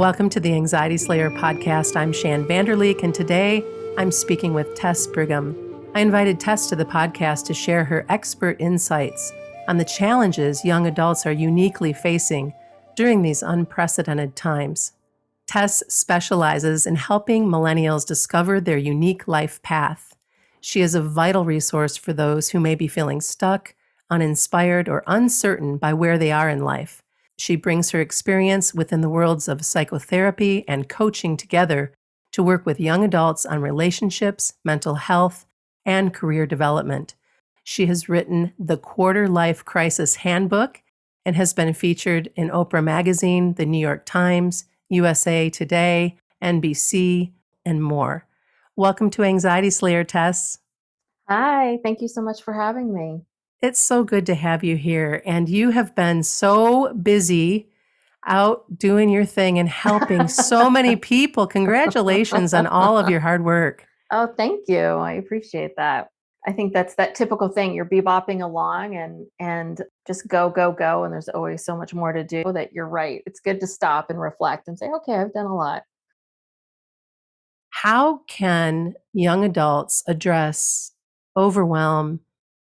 Welcome to the Anxiety Slayer podcast. I'm Shann, and today I'm speaking with Tess Brigham. I invited Tess to the podcast to share her expert insights on the challenges young adults are uniquely facing during these unprecedented times. Tess specializes in helping millennials discover their unique life path. She is a vital resource for those who may be feeling stuck, uninspired, or uncertain by where they are in life. She brings her experience within the worlds of psychotherapy and coaching together to work with young adults on relationships, mental health, and career development. She has written the Quarter Life Crisis Handbook and has been featured in Oprah Magazine, the New York Times, USA Today, NBC, and more. Welcome to Anxiety Slayer, Tess. Hi, thank you so much for having me. It's so good to have you here. And you have been so busy out doing your thing and helping so many people. Congratulations on all of your hard work. Oh, thank you. I appreciate that. I think that's that typical thing. You're bebopping along and just go, go, go. And there's always so much more to do that you're right. It's good to stop and reflect and say, okay, I've done a lot. How can young adults address overwhelm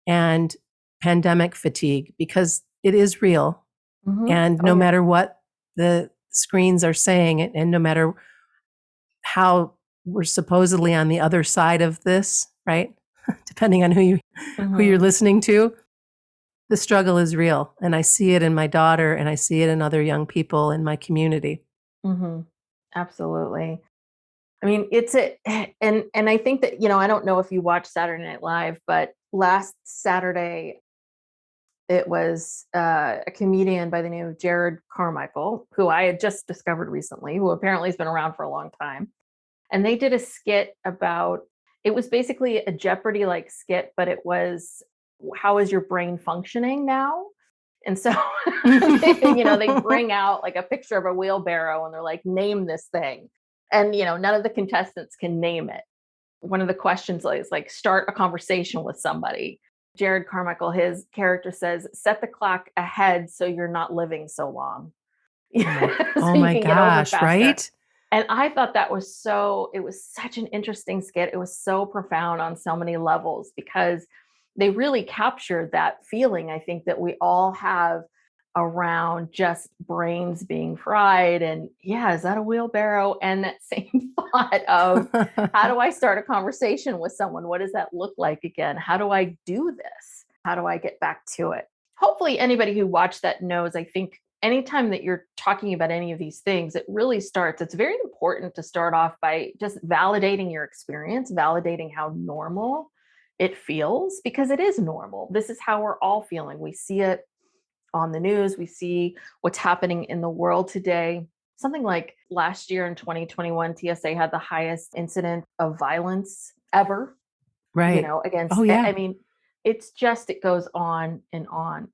and pandemic fatigue? Because it is real. Mm-hmm. And no matter what the screens are saying, and no matter how we're supposedly on the other side of this, right? Depending on who you're listening to, the struggle is real. And I see it in my daughter and I see it in other young people in my community. Mm-hmm. Absolutely. I mean, and I think that, I don't know if you watch Saturday Night Live, but last Saturday, it was a comedian by the name of Jared Carmichael, who I had just discovered recently, who apparently has been around for a long time. And they did a skit it was basically a Jeopardy-like skit, but it was, how is your brain functioning now? And so, they bring out like a picture of a wheelbarrow and they're like, name this thing. And, none of the contestants can name it. One of the questions is like, start a conversation with somebody. Jared Carmichael, his character says, set the clock ahead so you're not living so long. Oh my gosh, right? And I thought it was such an interesting skit. It was so profound on so many levels because they really captured that feeling, I think, that we all have around just brains being fried. And yeah, is that a wheelbarrow? And that same thought of how do I start a conversation with someone? What does that look like again? How do I do this? How do I get back to it? Hopefully anybody who watched that knows, I think anytime that you're talking about any of these things, it's very important to start off by just validating your experience, validating how normal it feels, because it is normal. This is how we're all feeling. We see it on the news. We see what's happening in the world today. Something like last year in 2021, TSA had the highest incident of violence ever. Right. Against, oh, yeah. I mean, it goes on and on.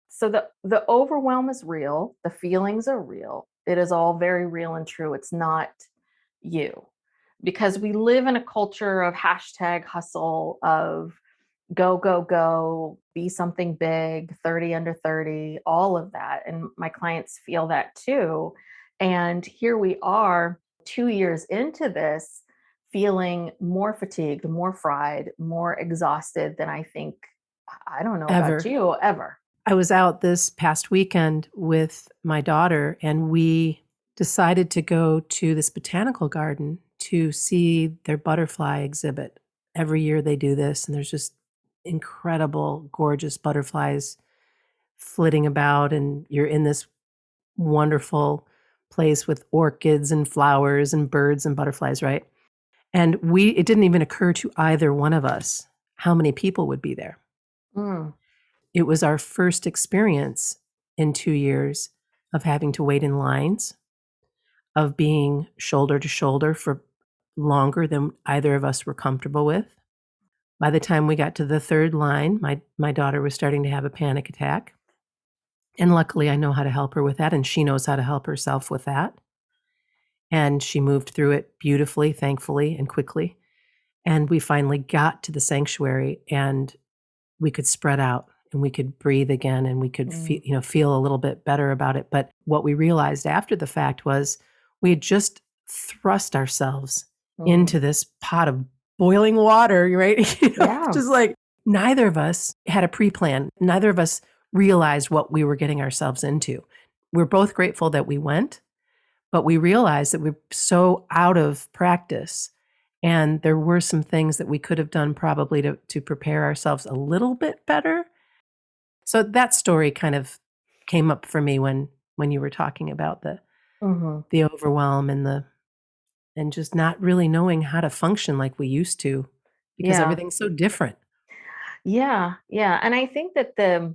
So the overwhelm is real. The feelings are real. It is all very real and true. It's not you, because we live in a culture of hashtag hustle, of go, go, go, be something big, 30 under 30, all of that. And my clients feel that too. And here we are 2 years into this, feeling more fatigued, more fried, more exhausted than I think, I don't know about you, ever. I was out this past weekend with my daughter and we decided to go to this botanical garden to see their butterfly exhibit. Every year they do this, and there's just incredible, gorgeous butterflies flitting about, and you're in this wonderful place with orchids and flowers and birds and butterflies, right? And it didn't even occur to either one of us how many people would be there. It was our first experience in 2 years of having to wait in lines, of being shoulder to shoulder for longer than either of us were comfortable with. By the time we got to the third line, my daughter was starting to have a panic attack. And luckily, I know how to help her with that, and she knows how to help herself with that. And she moved through it beautifully, thankfully, and quickly. And we finally got to the sanctuary, and we could spread out, and we could breathe again, and we could feel a little bit better about it. But what we realized after the fact was We had just thrust ourselves Mm. into this pot of boiling water, right? Yeah. Just like neither of us had a pre-plan. Neither of us realized what we were getting ourselves into. We're both grateful that we went, but we realized that we're so out of practice. And there were some things that we could have done probably to prepare ourselves a little bit better. So that story kind of came up for me when you were talking about Mhm. the overwhelm and just not really knowing how to function like we used to because Yeah. everything's so different. Yeah. Yeah. And I think that that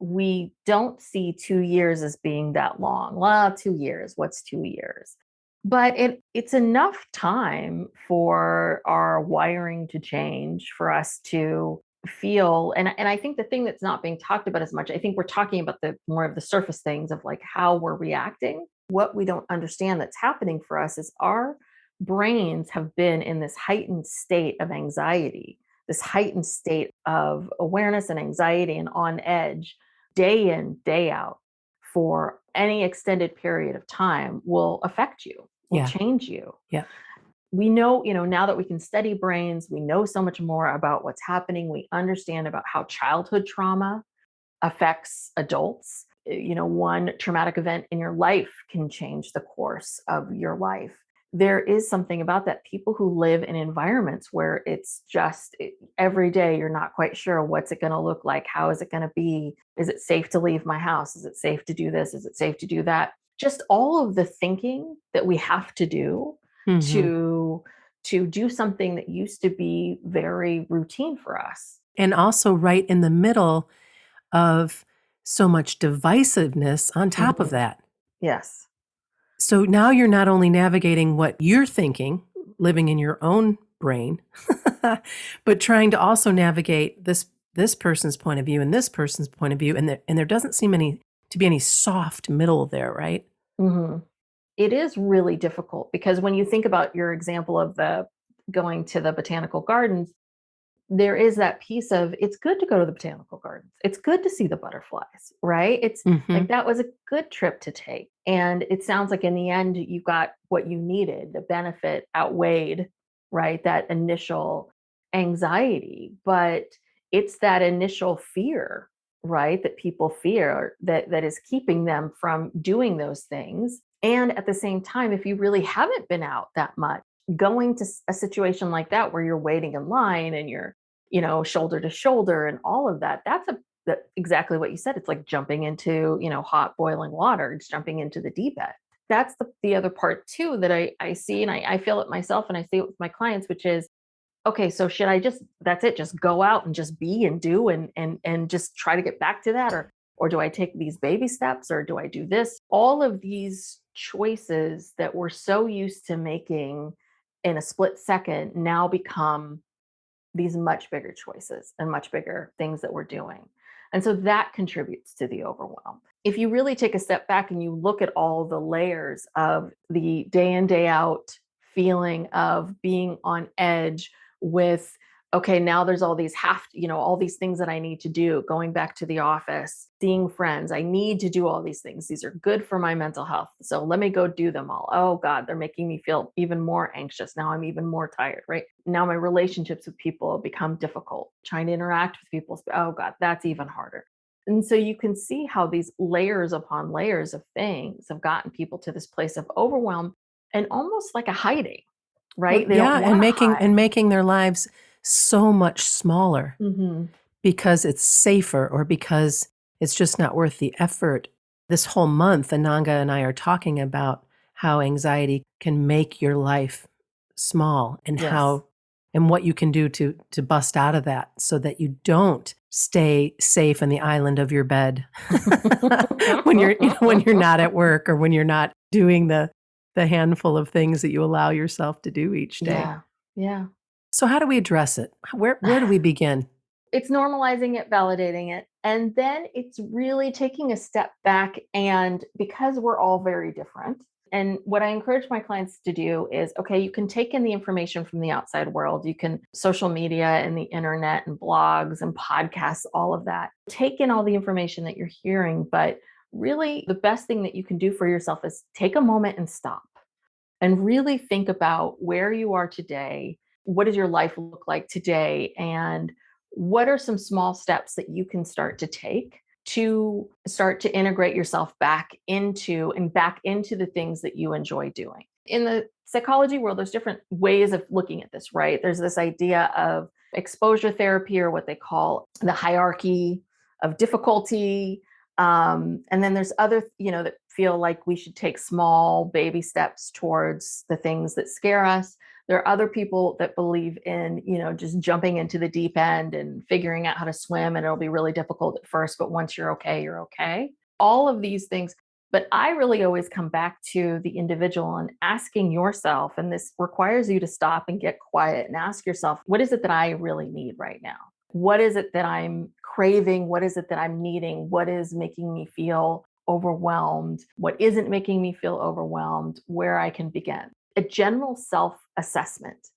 we don't see 2 years as being that long. Well, 2 years, what's 2 years? But it's enough time for our wiring to change, for us to feel. And I think the thing that's not being talked about as much, I think we're talking about the more of the surface things of like how we're reacting. What we don't understand that's happening for us is our brains have been in this heightened state of anxiety, this heightened state of awareness and anxiety and on edge day in, day out for any extended period of time will affect you, will Yeah. change you. Yeah. We know, now that we can study brains, we know so much more about what's happening. We understand about how childhood trauma affects adults. One traumatic event in your life can change the course of your life. There is something about that. People who live in environments where it's just every day, you're not quite sure what's it going to look like. How is it going to be? Is it safe to leave my house? Is it safe to do this? Is it safe to do that? Just all of the thinking that we have to do Mhm. to do something that used to be very routine for us. And also right in the middle of so much divisiveness on top of Mhm. that. Yes. So now you're not only navigating what you're thinking, living in your own brain, but trying to also navigate this person's point of view and this person's point of view, and there doesn't seem to be any soft middle there, right? Mhm. It is really difficult because when you think about your example of the going to the botanical gardens, there is that piece of it's good to go to the botanical gardens. It's good to see the butterflies, right? It's like Mhm. that was a good trip to take. And it sounds like in the end, you got what you needed. The benefit outweighed, right? That initial anxiety. But it's that initial fear, right? That people fear that is keeping them from doing those things. And at the same time, if you really haven't been out that much, going to a situation like that where you're waiting in line and you're shoulder to shoulder and all of that. Exactly what you said. It's like jumping into, hot boiling water. It's jumping into the deep end. That's the other part too that I see and I feel it myself and I see it with my clients, which is, okay, so should I that's it, just go out and just be and do and just try to get back to that? Or do I take these baby steps or do I do this? All of these choices that we're so used to making in a split second now become these much bigger choices and much bigger things that we're doing. And so that contributes to the overwhelm. If you really take a step back and you look at all the layers of the day in, day out feeling of being on edge with, okay, now there's all these all these things that I need to do, going back to the office, seeing friends. I need to do all these things. These are good for my mental health. So let me go do them all. Oh God, they're making me feel even more anxious. Now I'm even more tired, right? Now my relationships with people become difficult. Trying to interact with people, oh God, that's even harder. And so you can see how these layers upon layers of things have gotten people to this place of overwhelm and almost like a hiding, Well, right? They don't yeah, want and to making hide. making their lives so much smaller Mhm. because it's safer or because it's just not worth the effort. This whole month, Ananga and I are talking about how anxiety can make your life small and Yes. how and what you can do to bust out of that so that you don't stay safe in the island of your bed when when you're not at work or when you're not doing the handful of things that you allow yourself to do each day. Yeah. Yeah. So how do we address it? Where do we begin? It's normalizing it, validating it, and then it's really taking a step back. And because we're all very different, and what I encourage my clients to do is, okay, you can take in the information from the outside world. You can social media and the internet and blogs and podcasts, all of that. Take in all the information that you're hearing, but really the best thing that you can do for yourself is take a moment and stop and really think about where you are today. What does your life look like today? And what are some small steps that you can start to take to start to integrate yourself back into the things that you enjoy doing? In the psychology world, there's different ways of looking at this, right? There's this idea of exposure therapy, or what they call the hierarchy of difficulty. And then there's other, that feel like we should take small baby steps towards the things that scare us. There are other people that believe in, just jumping into the deep end and figuring out how to swim, and it'll be really difficult at first, but once you're okay, you're okay. All of these things. But I really always come back to the individual and asking yourself, and this requires you to stop and get quiet and ask yourself, what is it that I really need right now? What is it that I'm craving? What is it that I'm needing? What is making me feel overwhelmed? What isn't making me feel overwhelmed? Where I can begin. A general self assessment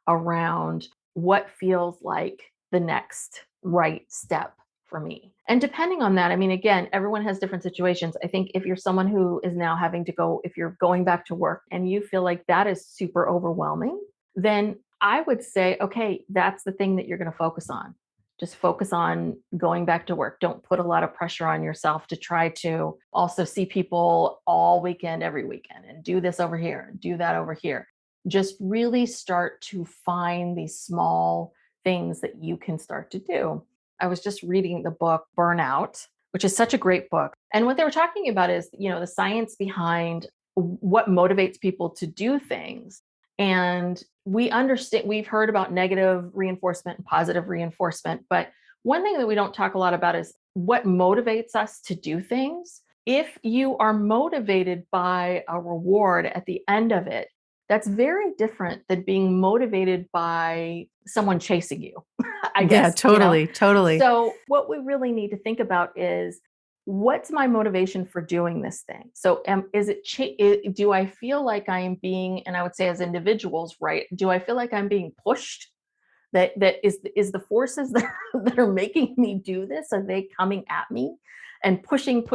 around what feels like the next right step for me. And depending on that, I mean, again, everyone has different situations. I think if you're someone who is now having to go, if you're going back to work and you feel like that is super overwhelming, then I would say, okay, that's the thing that you're going to focus on. Just focus on going back to work. Don't put a lot of pressure on yourself to try to also see people all weekend, every weekend, and do this over here and do that over here. Just really start to find these small things that you can start to do. I was just reading the book Burnout, which is such a great book. And what they were talking about is, the science behind what motivates people to do things. And we've heard about negative reinforcement and positive reinforcement, but one thing that we don't talk a lot about is what motivates us to do things. If you are motivated by a reward at the end of it, that's very different than being motivated by someone chasing you, I Yeah, guess. totally, totally. So what we really need to think about is, what's my motivation for doing this thing? So do I feel like I am being, and I would say as individuals, right? Do I feel like I'm being pushed? That is the forces that are making me do this, are they coming at me and pushing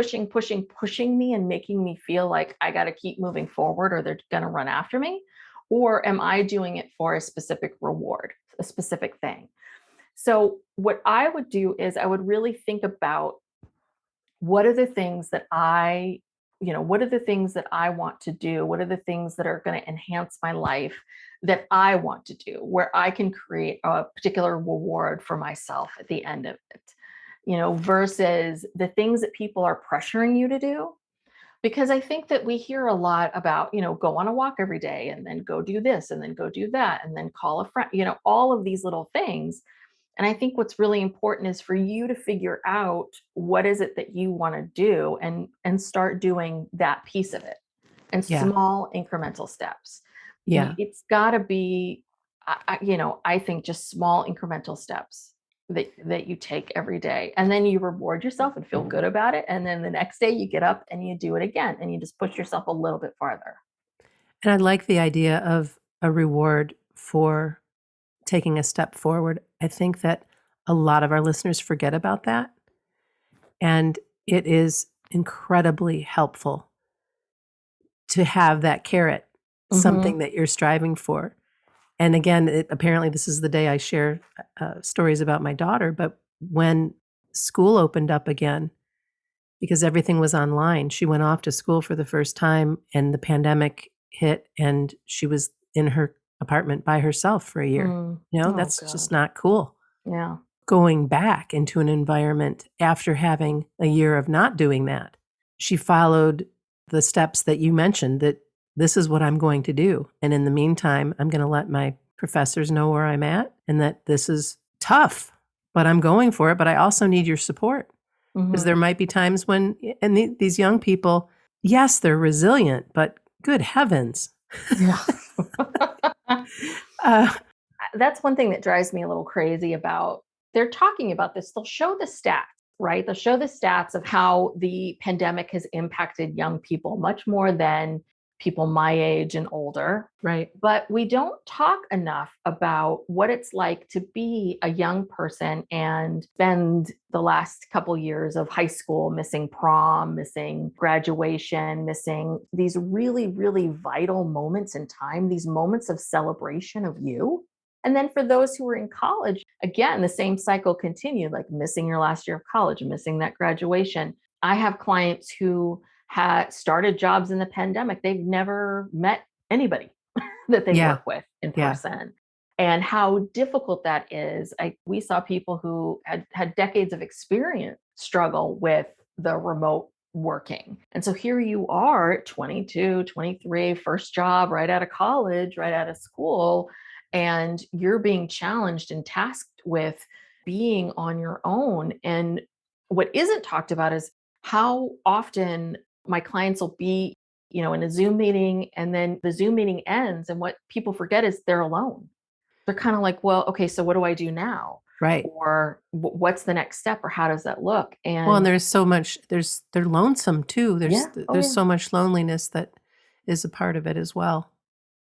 me and making me feel like I got to keep moving forward or they're going to run after me? Or am I doing it for a specific reward, a specific thing? So what I would do is I would really think about, what are the things that what are the things that I want to do? What are the things that are going to enhance my life that I want to do, where I can create a particular reward for myself at the end of it, versus the things that people are pressuring you to do. Because I think that we hear a lot about, go on a walk every day and then go do this and then go do that and then call a friend, all of these little things. And I think what's really important is for you to figure out what is it that you want to do, and start doing that piece of it in Yeah, small incremental steps. yeah. It's got to be, I think just small incremental steps that you take every day, and then you reward yourself and feel good about it. And then the next day you get up and you do it again, and you just push yourself a little bit farther. And I like the idea of a reward for taking a step forward. I think that a lot of our listeners forget about that. And it is incredibly helpful to have that carrot, Mm-hmm. something that you're striving for. And again, apparently, this is the day I share stories about my daughter. But when school opened up again, because everything was online, she went off to school for the first time, and the pandemic hit, and she was in her apartment by herself for a year. Oh That's just God. not cool. Yeah. Going back into an environment after having a year of not doing that, she followed the steps that you mentioned, that this is what I'm going to do. And in the meantime, I'm going to let my professors know where I'm at and that this is tough, but I'm going for it. But I also need your support, because there Mm-hmm. might be times when, and these young people, yes, they're resilient, but good heavens. Yeah. Uh, That's one thing that drives me a little crazy about, they're talking about this. They'll show the stats, right? They'll show the stats of how the pandemic has impacted young people much more than people my age and older. Right. But we don't talk enough about what it's like to be a young person and spend the last couple years of high school missing prom, missing graduation, missing these really, really vital moments in time, these moments of celebration of you. And then for those who were in college, again, the same cycle continued, like missing your last year of college, missing that graduation. I have clients who had started jobs in the pandemic. They've never met anybody that they Yeah. work with in Yeah. person, and how difficult that is. We saw people who had decades of experience struggle with the remote working. And so here you are at 22, 23, first job right out of college, right out of school, and you're being challenged and tasked with being on your own. And what isn't talked about is how often my clients will be, in a Zoom meeting, and then the Zoom meeting ends, and what people forget is they're alone. They're kind of like, well, okay, so what do I do now? Right. Or what's the next step, or how does that look? Well, and And there's so much, they're lonesome too. yeah, oh There's yeah. so much loneliness that is a part of it as well.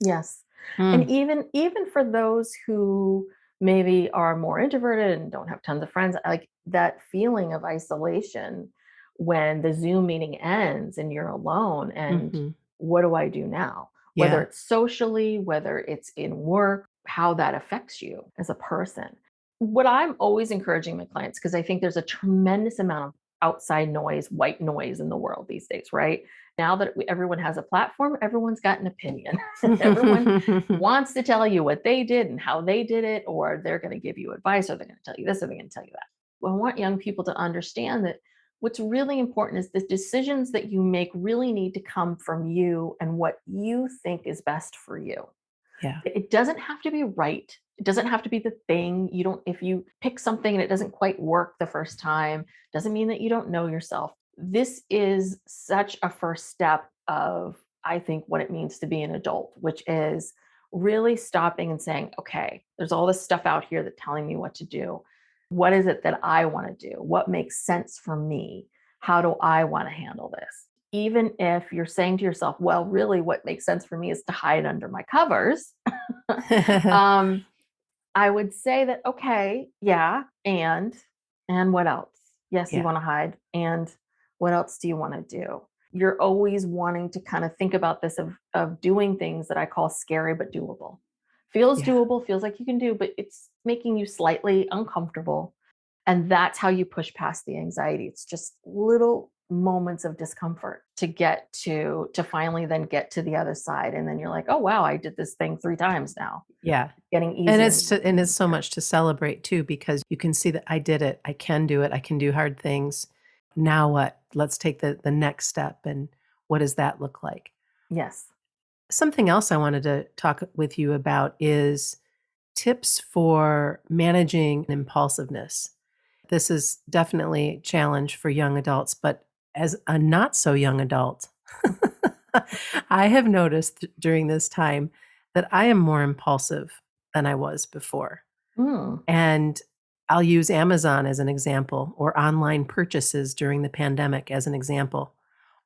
Yes. And Mm, even for those who maybe are more introverted and don't have tons of friends, like that feeling of isolation when the Zoom meeting ends and you're alone, and mhm. what do I do now? Whether Yeah. it's socially, whether it's in work, how that affects you as a person. What I'm always encouraging my clients, because I think there's a tremendous amount of outside noise, white noise in the world these days, right? Now that everyone has a platform, everyone's got an opinion. Everyone wants to tell you what they did and how they did it, or they're going to give you advice, or they're going to tell you this, or they're going to tell you that. Well, I want young people to understand that what's really important is the decisions that you make really need to come from you and what you think is best for you. Yeah. It doesn't have to be right. It doesn't have to be the thing. You don't, if you pick something and it doesn't quite work the first time, doesn't mean that you don't know yourself. This is such a first step of, I think, what it means to be an adult, which is really stopping and saying, okay, there's all this stuff out here that's telling me what to do. What is it that I want to do? What makes sense for me? How do I want to handle this? Even if you're saying to yourself, well, really, what makes sense for me is to hide under my covers. um, I would say that, okay, yeah, and what else? Yes, you Yeah. want to hide. And what else do you want to do? You're always wanting to kind of think about this of doing things that I call scary but doable. Feels Yeah. doable, feels like you can do, but it's making you slightly uncomfortable. And that's how you push past the anxiety. It's just little moments of discomfort to get to finally then get to the other side. And then you're like, oh wow, I did this thing 3 times now. Yeah. Getting And easier and easier and it's so easier. much to celebrate too, because you can see that I did it. I can do it. I can do hard things. Now what? Let's take the next step, and what does that look like? Yes. Something else I wanted to talk with you about is tips for managing impulsiveness. This is definitely a challenge for young adults, but as a not so young adult, I have noticed during this time that I am more impulsive than I was before. Mm, And I'll use Amazon as an example, or online purchases during the pandemic as an example.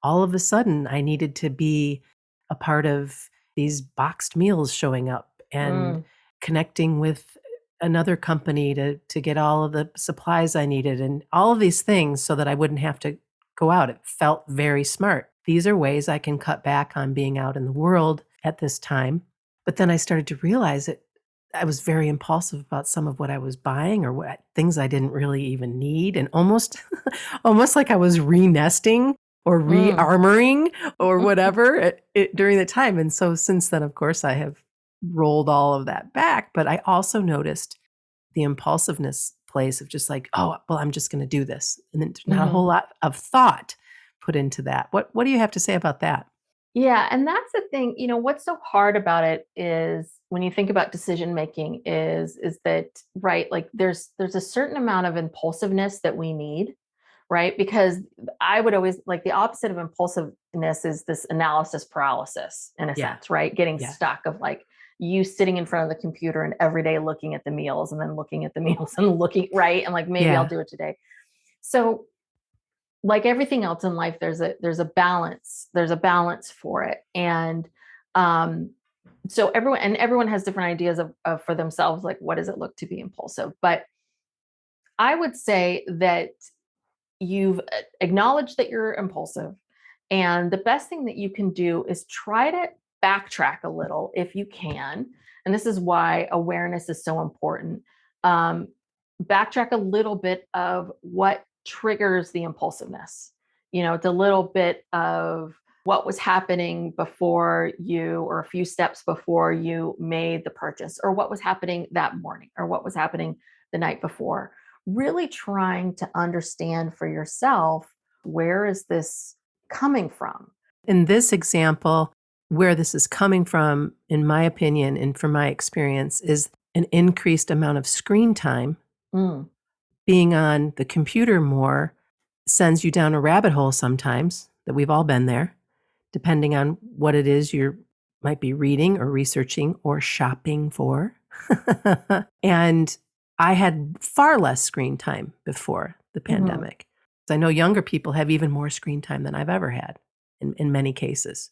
All of a sudden, I needed to be a part of these boxed meals showing up and mm, connecting with another company to get all of the supplies I needed and all of these things so that I wouldn't have to go out. It felt very smart. These are ways I can cut back on being out in the world at this time. But then I started to realize that I was very impulsive about some of what I was buying, or what things I didn't really even need, and almost almost like I was re-nesting or mm. re-armoring or whatever during the time. And so since then, of course, I have rolled all of that back. But I also noticed the impulsiveness place of just like, oh, well, I'm just going to do this, and then not a whole Mhm. lot of thought put into that. What do you have to say about that? Yeah, and that's the thing, what's so hard about it is when you think about decision making is that, right, like there's a certain amount of impulsiveness that we need, right? Because I would always like the opposite of impulsiveness is this analysis paralysis in a Yeah, sense, right? Getting yeah, stuck of like you sitting in front of the computer and every day looking at the meals and then looking at the meals and looking, right? And like maybe I'll yeah, do it today. So like everything else in life, there's a balance. There's a balance for it. And so everyone has different ideas of for themselves, like what does it look to be impulsive? But I would say that you've acknowledged that you're impulsive. And the best thing that you can do is try to backtrack a little if you can. And this is why awareness is so important. Um, Backtrack a little bit of what triggers the impulsiveness. It's a little bit of what was happening before you, or a few steps before you made the purchase, or what was happening that morning, or what was happening the night before. Really trying to understand for yourself, where is this coming from? In this example, where this is coming from, in my opinion and from my experience, is an increased amount of screen time. Mm. Being on the computer more sends you down a rabbit hole sometimes, that we've all been there, depending on what it is you might be reading or researching or shopping for. And I had far less screen time before the Mhm. pandemic. I know younger people have even more screen time than I've ever had in many cases.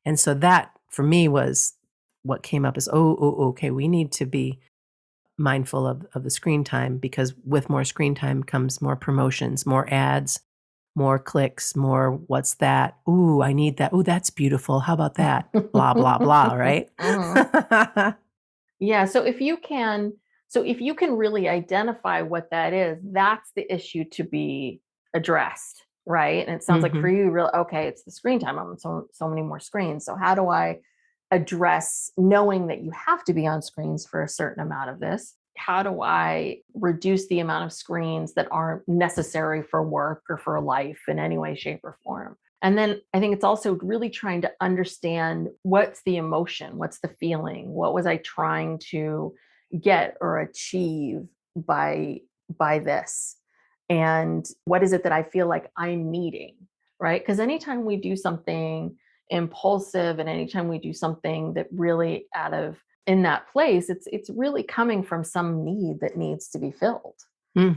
And so that for me was what came up as, okay, we need to be mindful of the screen time, because with more screen time comes more promotions, more ads, more clicks, more what's that? Ooh, I need that. Ooh, that's beautiful. How about that? Blah, blah, blah, right? Mhm. Yeah, so if you can really identify what that is, that's the issue to be addressed, right? And it sounds like for Mhm. you, real okay, it's the screen time. I'm on so many more screens. So how do I address knowing that you have to be on screens for a certain amount of this? How do I reduce the amount of screens that aren't necessary for work or for life in any way, shape, or form? And then I think it's also really trying to understand, what's the emotion, what's the feeling, what was I trying to get or achieve by this, and what is it that I feel like I'm needing, right? Because anytime we do something impulsive, and anytime we do something that really out of in that place, it's really coming from some need that needs to be filled,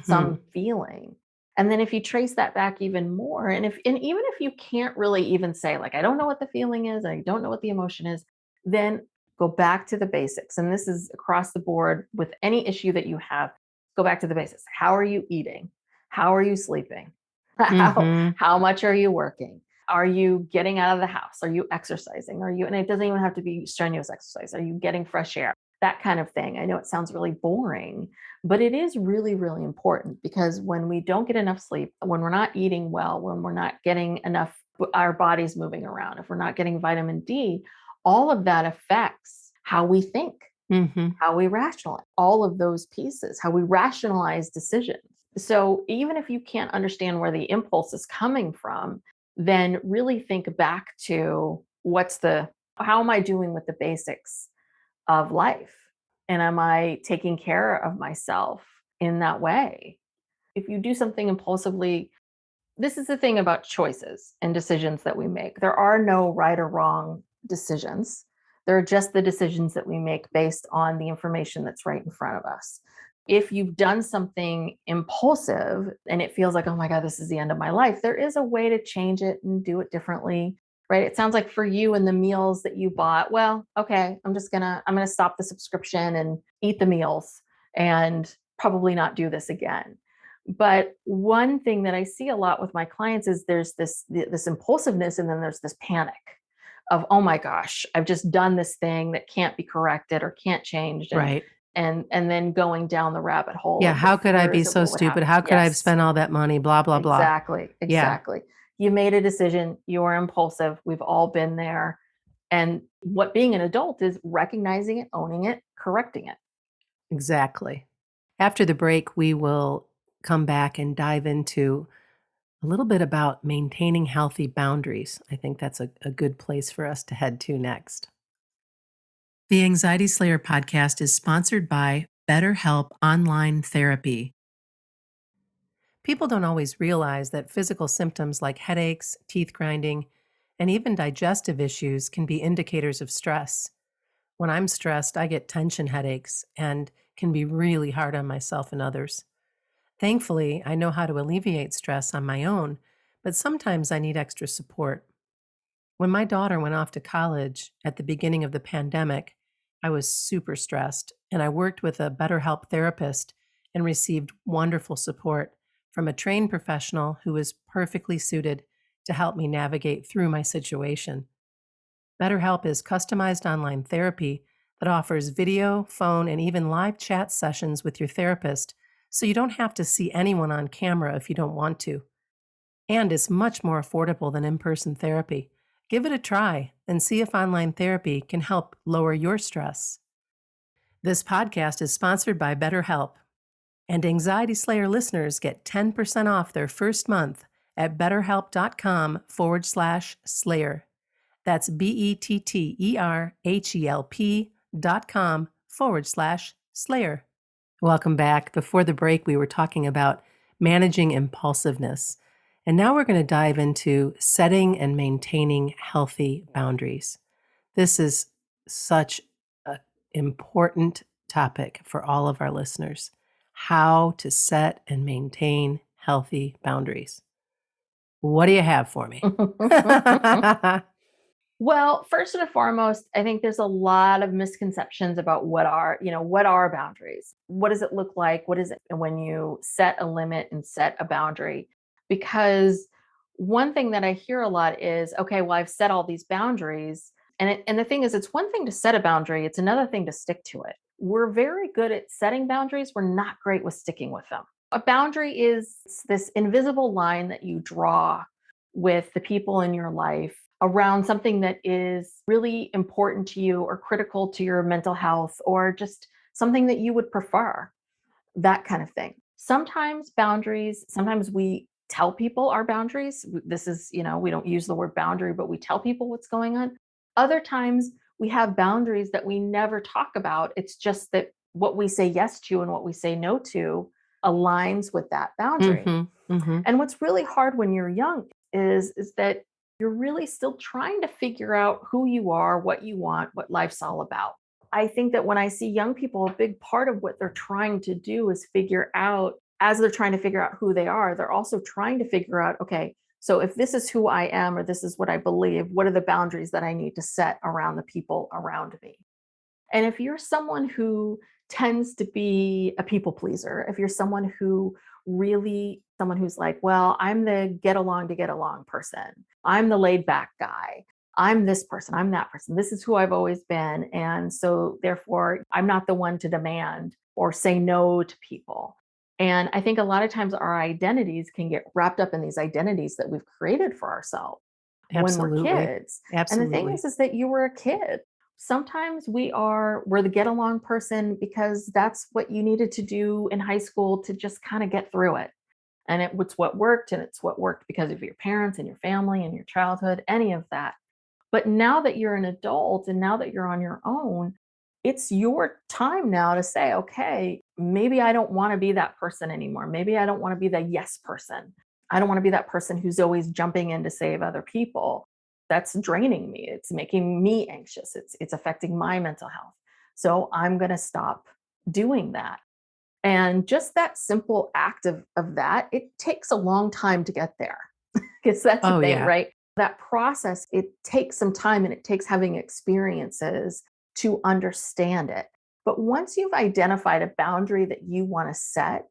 some Mhm. feeling. And then if you trace that back even more, and even if you can't really even say, like, I don't know what the feeling is, I don't know what the emotion is, then go back to the basics. And this is across the board with any issue that you have. Go back to the basics. How are you eating? How are you sleeping? Mhm. How much are you working? Are you getting out of the house? Are you exercising? And it doesn't even have to be strenuous exercise. Are you getting fresh air? That kind of thing. I know it sounds really boring, but it is really, really important, because when we don't get enough sleep, when we're not eating well, when we're not getting enough, our bodies moving around, if we're not getting vitamin D, all of that affects how we think, Mhm. how we rationalize, all of those pieces, how we rationalize decisions. So even if you can't understand where the impulse is coming from, then really think back to, how am I doing with the basics of life? And am I taking care of myself in that way? If you do something impulsively, this is the thing about choices and decisions that we make. There are no right or wrong decisions. There are just the decisions that we make based on the information that's right in front of us. If you've done something impulsive and it feels like, oh my God, this is the end of my life, there is a way to change it and do it differently, right? It sounds like for you and the meals that you bought, well, okay, I'm gonna stop the subscription and eat the meals and probably not do this again. But one thing that I see a lot with my clients is there's this impulsiveness, and then there's this panic of, oh my gosh, I've just done this thing that can't be corrected or can't change, Right. and then going down the rabbit hole Yeah, of the how could I be fears of so what would stupid? happen. How could I have Yes, spent all that money? Blah, blah, blah. exactly, Yeah, exactly. You made a decision, you're impulsive. We've all been there. And what being an adult is, recognizing it, owning it, correcting it. exactly. After the break, we will come back and dive into a little bit about maintaining healthy boundaries. I think that's a good place for us to head to next. The Anxiety Slayer podcast is sponsored by BetterHelp Online Therapy. People don't always realize that physical symptoms like headaches, teeth grinding, and even digestive issues can be indicators of stress. When I'm stressed, I get tension headaches and can be really hard on myself and others. Thankfully, I know how to alleviate stress on my own, but sometimes I need extra support. When my daughter went off to college at the beginning of the pandemic, I was super stressed, and I worked with a BetterHelp therapist and received wonderful support from a trained professional who was perfectly suited to help me navigate through my situation. BetterHelp is customized online therapy that offers video, phone, and even live chat sessions with your therapist, so you don't have to see anyone on camera if you don't want to. And it's much more affordable than in person therapy. Give it a try and see if online therapy can help lower your stress. This podcast is sponsored by BetterHelp, and Anxiety Slayer listeners get 10% off their first month at betterhelp.com/slayer. That's BETTERHELP.com/slayer. Welcome back. Before the break, we were talking about managing impulsiveness. And now we're going to dive into setting and maintaining healthy boundaries. This is such an important topic for all of our listeners. How to set and maintain healthy boundaries. What do you have for me? Well, first and foremost, I think there's a lot of misconceptions about what are boundaries? What does it look like? What is it when you set a limit and set a boundary? Because one thing that I hear a lot is, okay, well, I've set all these boundaries. And the thing is, it's one thing to set a boundary, it's another thing to stick to it. We're very good at setting boundaries, we're not great with sticking with them. A boundary is this invisible line that you draw with the people in your life around something that is really important to you or critical to your mental health or just something that you would prefer, that kind of thing. Sometimes we tell people our boundaries. This is, we don't use the word boundary, but we tell people what's going on. Other times we have boundaries that we never talk about. It's just that what we say yes to and what we say no to aligns with that boundary. And what's really hard when you're young is that you're really still trying to figure out who you are, what you want, what life's all about. I think that when I see young people, a big part of what they're trying to do is figure out, as they're trying to figure out who they are, they're also trying to figure out, okay, so if this is who I am or this is what I believe, what are the boundaries that I need to set around the people around me? And if you're someone who tends to be a people pleaser, if you're someone who's like, well, I'm the get along to get along person, I'm the laid back guy, I'm this person, I'm that person, this is who I've always been. And so therefore, I'm not the one to demand or say no to people. And I think a lot of times our identities can get wrapped up in these identities that we've created for ourselves when we're Absolutely. kids. And the thing Absolutely. is that you were a kid. Sometimes we're the get along person because that's what you needed to do in high school to just kind of get through it. And it's what worked, and it's what worked because of your parents and your family and your childhood, any of that. But now that you're an adult and now that you're on your own, it's your time now to say, okay, maybe I don't want to be that person anymore. Maybe I don't want to be the yes person. I don't want to be that person who's always jumping in to save other people. That's draining me. It's making me anxious. It's affecting my mental health. So I'm going to stop doing that. And just that simple act of that, it takes a long time to get there. Because that's the Oh, thing, yeah. right? That process, it takes some time and it takes having experiences to understand it. But once you've identified a boundary that you want to set,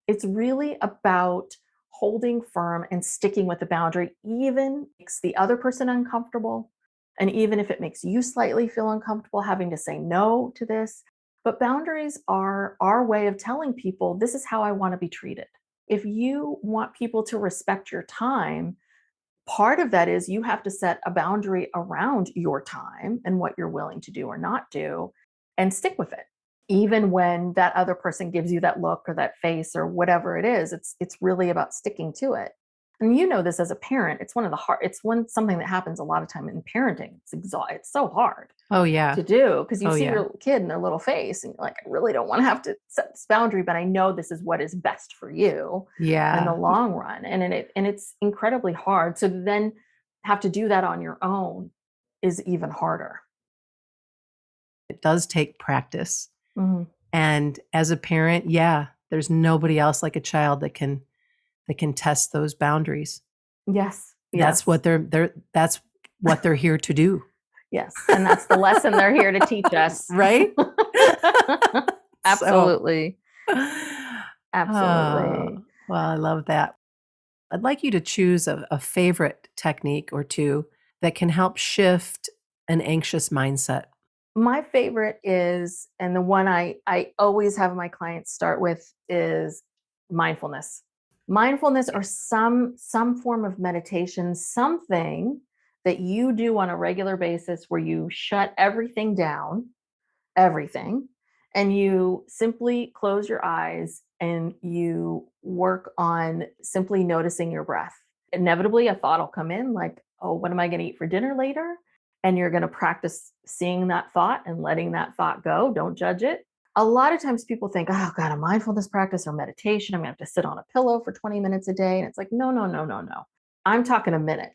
it's really about holding firm and sticking with the boundary, even if it makes the other person uncomfortable. And even if it makes you slightly feel uncomfortable having to say no to this. But boundaries are our way of telling people this is how I want to be treated. If you want people to respect your time, part of that is you have to set a boundary around your time and what you're willing to do or not do and stick with it. Even when that other person gives you that look or that face or whatever it is, it's really about sticking to it. And you know this as a parent, it's something that happens a lot of time in parenting. It's so hard Oh, yeah. to do because you Oh, see yeah. your kid in their little face and you're like, I really don't want to have to set this boundary, but I know this is what is best for you in the Yeah. long run. And it's incredibly hard. So then have to do that on your own is even harder. It does take practice. Mhm. And as a parent, yeah, There's nobody else like a child that can test those boundaries. Yes. That's Yes. what that's what they're here to do. Yes. And that's the lesson they're here to teach us. Right? So, Absolutely. oh, Absolutely. well, I love that. I'd like you to choose a favorite technique or two that can help shift an anxious mindset. My favorite is, and the one I always have my clients start with is mindfulness. Mindfulness or some form of meditation, something that you do on a regular basis where you shut everything down, everything, and you simply close your eyes and you work on simply noticing your breath. Inevitably, a thought will come in like, oh, what am I going to eat for dinner later? And you're going to practice seeing that thought and letting that thought go. Don't judge it. A lot of times people think, oh, God, a mindfulness practice or meditation, I'm going to have to sit on a pillow for 20 minutes a day. And it's like, no, no, no, no, no. I'm talking a minute,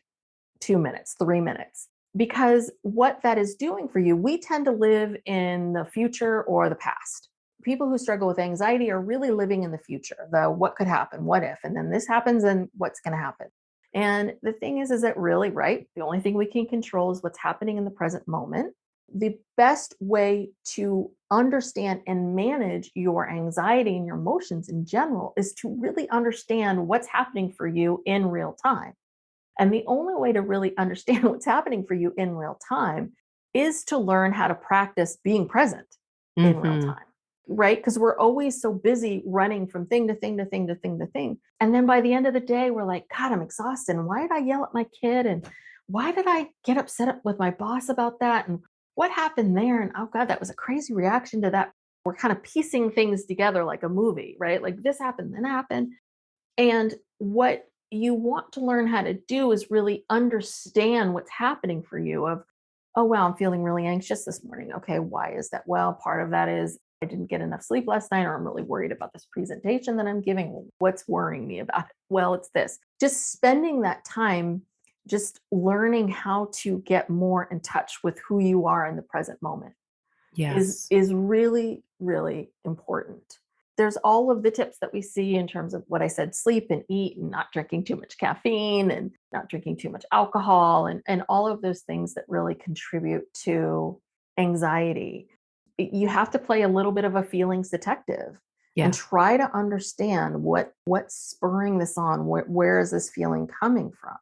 2 minutes, 3 minutes. Because what that is doing for you, we tend to live in the future or the past. People who struggle with anxiety are really living in the future, the what could happen, what if, and then this happens and what's going to happen. And the thing is that really, right? The only thing we can control is what's happening in the present moment. The best way to understand and manage your anxiety and your emotions in general is to really understand what's happening for you in real time. And the only way to really understand what's happening for you in real time is to learn how to practice being present in real Mhm. time, right? Because we're always so busy running from thing to thing to thing to thing to thing. And then by the end of the day, we're like, God, I'm exhausted. And why did I yell at my kid? And why did I get upset with my boss about that? And what happened there? And oh, God, that was a crazy reaction to that. We're kind of piecing things together like a movie, right? Like this happened, then happened. And what you want to learn how to do is really understand what's happening for you of, oh wow, I'm feeling really anxious this morning. Okay, why is that? Well, part of that is I didn't get enough sleep last night, or I'm really worried about this presentation that I'm giving. Well, what's worrying me about it? Well, it's this. Just spending that time just learning how to get more in touch with who you are in the present moment is Yes. is really really important. There's all of the tips that we see in terms of what I said, sleep and eat and not drinking too much caffeine and not drinking too much alcohol and all of those things that really contribute to anxiety. You have to play a little bit of a feelings detective and Yeah. try to understand what's spurring this on. Where is this feeling coming from?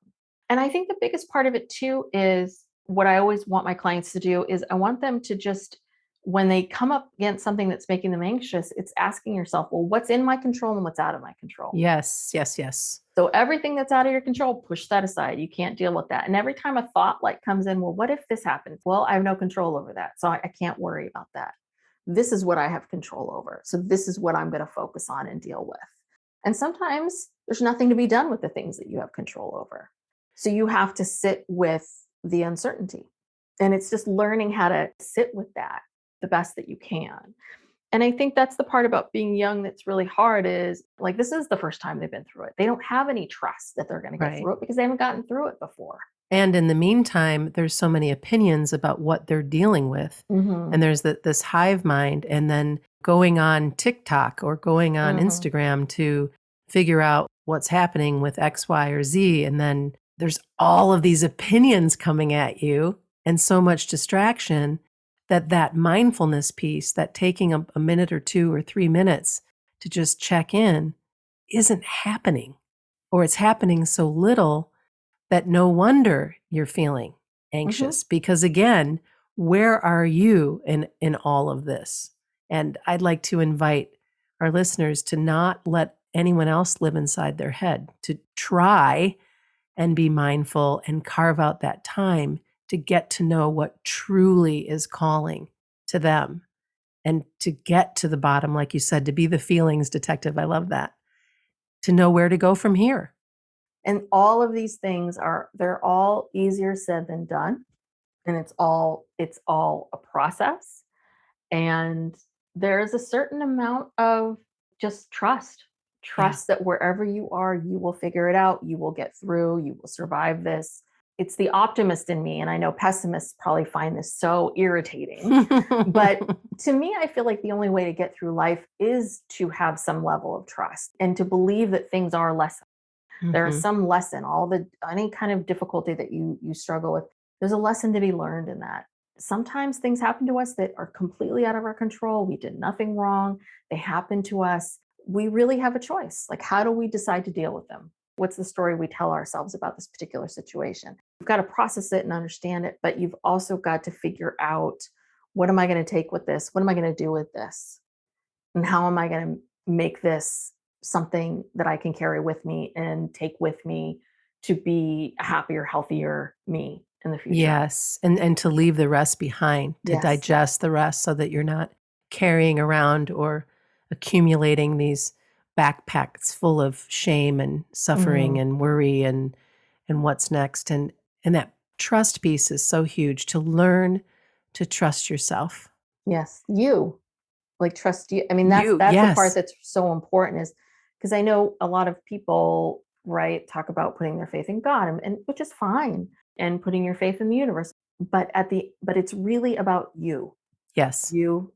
And I think the biggest part of it too is what I always want my clients to do is I want them to just, when they come up against something that's making them anxious, it's asking yourself, well, what's in my control and what's out of my control? Yes, yes, yes. So everything that's out of your control, push that aside. You can't deal with that. And every time a thought like comes in, well, what if this happens? Well, I have no control over that. So I can't worry about that. This is what I have control over. So this is what I'm going to focus on and deal with. And sometimes there's nothing to be done with the things that you have control over. So you have to sit with the uncertainty. And it's just learning how to sit with that the best that you can. And I think that's the part about being young that's really hard is like this is the first time they've been through it. They don't have any trust that they're going to get Right. through it because they haven't gotten through it before. And in the meantime, there's so many opinions about what they're dealing with. Mhm. And there's this hive mind, and then going on TikTok or going on Mhm. Instagram to figure out what's happening with X, Y, or Z. And then there's all of these opinions coming at you and so much distraction that mindfulness piece, that taking a minute or 2 or 3 minutes to just check in isn't happening, or it's happening so little that no wonder you're feeling Mhm. anxious because again, where are you in all of this? And I'd like to invite our listeners to not let anyone else live inside their head, to try and be mindful and carve out that time to get to know what truly is calling to them and to get to the bottom, like you said, to be the feelings detective. I love that. To know where to go from here. And all of these things they're all easier said than done. And it's all a process. And there is a certain amount of just trust. Yeah. Trust that wherever you are, you will figure it out. You will get through. You will survive this. it's the optimist in me. And I know pessimists probably find this so irritating. But to me, I feel like the only way to get through life is to have some level of trust and to believe that things are lessons. There is Mhm. some lesson, any kind of difficulty that you struggle with. There's a lesson to be learned in that. Sometimes things happen to us that are completely out of our control. We did nothing wrong. They happen to us. We really have a choice. Like, how do we decide to deal with them? What's the story we tell ourselves about this particular situation? You've got to process it and understand it, but you've also got to figure out, what am I going to take with this? What am I going to do with this? And how am I going to make this something that I can carry with me and take with me to be a happier, healthier me in the future? Yes, and to leave the rest behind, to Yes. digest the rest so that you're not carrying around or accumulating these backpacks full of shame and suffering Mhm. and worry and what's next, and that trust piece is so huge, to learn to trust yourself. Yes. You, like, trust you. I mean, You, that's the part yes. that's so important, is because I know a lot of people, right, talk about putting their faith in God, and which is fine, and putting your faith in the universe. But it's really about you. Yes. You've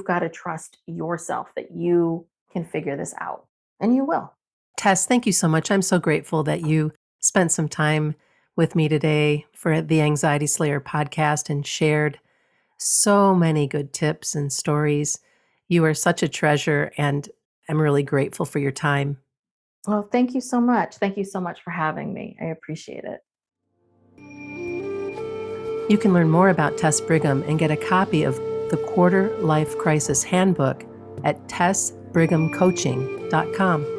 got to trust yourself that you can figure this out, and you will. Tess, thank you so much. I'm so grateful that you spent some time with me today for the Anxiety Slayer podcast and shared so many good tips and stories. You are such a treasure, and I'm really grateful for your time. Well, thank you so much. Thank you so much for having me. I appreciate it. You can learn more about Tess Brigham and get a copy of the Quarter Life Crisis Handbook at tessbrighamcoaching.com.